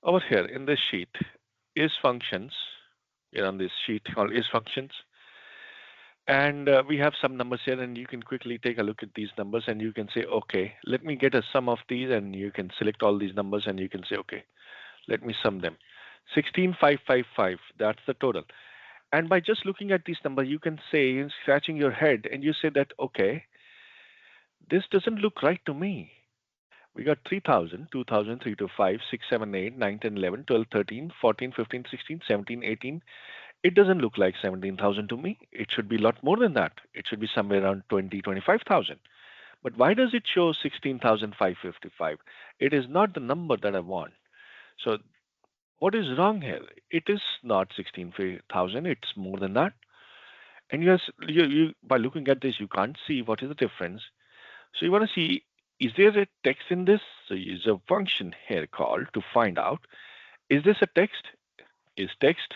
Over here in this sheet is functions. Here on this sheet called is functions. And we have some numbers here, and you can quickly take a look at these numbers and you can say, okay, let me get a sum of these, and you can select all these numbers and you can say, okay, let me sum them. 16,555, that's the total. And by just looking at these numbers, you can say, scratching your head, and you say that, okay, this doesn't look right to me. We got 3,000, 2,000, 3 to 5, 6, 7, 8, 9, 10, 11, 12, 13, 14, 15, 16, 17, 18. It doesn't look like 17,000 to me. It should be a lot more than that. It should be somewhere around 20, 25,000. But why does it show 16,555? It is not the number that I want. So what is wrong here? It is not 16,000. It's more than that. And yes, you by looking at this, you can't see what is the difference. So you want to see, is there a text in this? So use a function here called to find out, is this a text? Is text?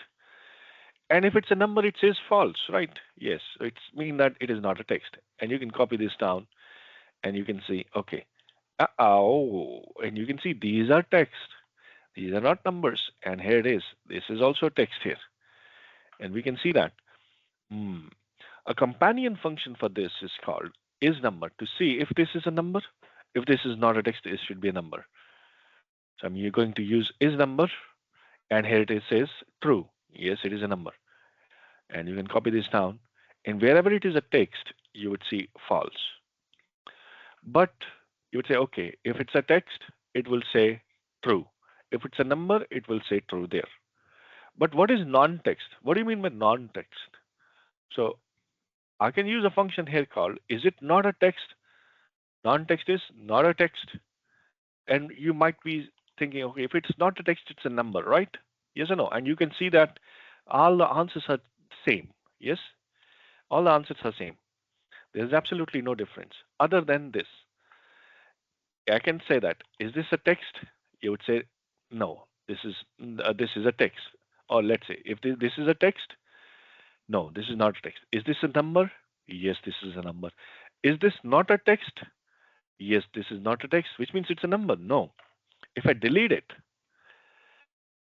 And if it's a number, it says false, right? Yes, so it's mean that it is not a text. And you can copy this down and you can see, okay, and you can see these are text. These are not numbers. And here it is. This is also text here. And we can see that. Hmm. A companion function for this is called isNumber to see if this is a number. If this is not a text, it should be a number. So you're going to use isNumber, and here it says true. Yes, it is a number. And you can copy this down. And wherever it is a text, you would see false. But you would say, okay, if it's a text, it will say true. If it's a number, it will say true there. But what is non-text? What do you mean by non-text? So I can use a function here called, is it not a text? Non-text is not a text. And you might be thinking, okay, if it's not a text, it's a number, right? Yes or no? And you can see that all the answers are same. Yes, all the answers are same. There's absolutely no difference other than this. I can say that, is this a text? You would say, no, this is a text. Or let's say, if this is a text, no, this is not a text. Is this a number? Yes, this is a number. Is this not a text? Yes, this is not a text, which means it's a number. No. If I delete it,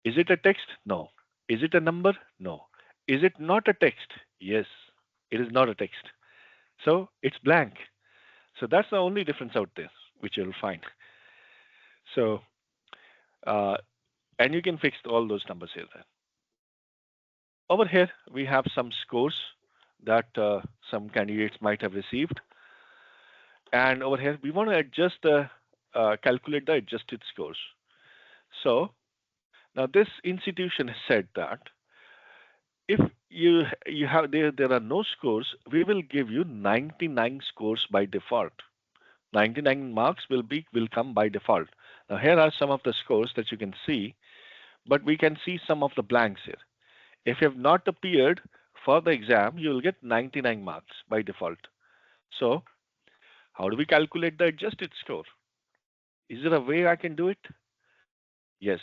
is it a text? No. Is it a number? No. Is it not a text? Yes, it is not a text. So it's blank. So that's the only difference out there, which you'll find. So, uh, and you can fix all those numbers here then. Over here, we have some scores that some candidates might have received. And over here, we want to adjust the, calculate the adjusted scores. So now this institution has said that if you have there are no scores, we will give you 99 scores by default. 99 marks will come by default. Now here are some of the scores that you can see, but we can see some of the blanks here. If you have not appeared for the exam, you will get 99 marks by default. So how do we calculate the adjusted score? Is there a way I can do it? Yes.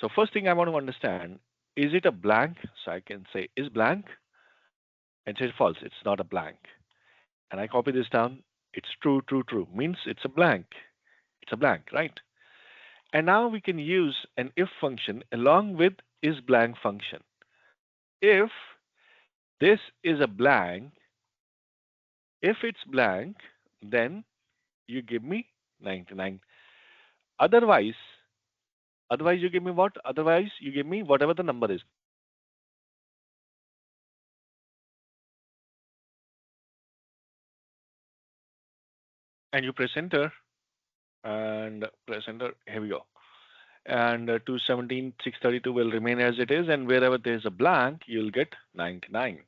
So first thing I want to understand, is it a blank? So I can say is blank and say false. It's not a blank. And I copy this down. It's true, true, true. Means it's a blank. It's a blank, right? And now we can use an if function along with is blank function. If this is a blank, if it's blank, then you give me 99. Otherwise, you give me what? Otherwise, you give me whatever the number is. And you press enter and press enter. Here we go. And 217, 632 will remain as it is. And wherever there's a blank, you'll get 99.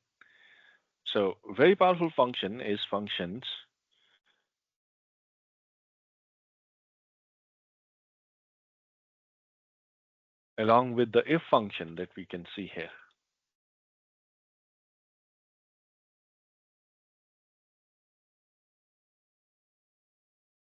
So very powerful function is functions. Along with the if function that we can see here.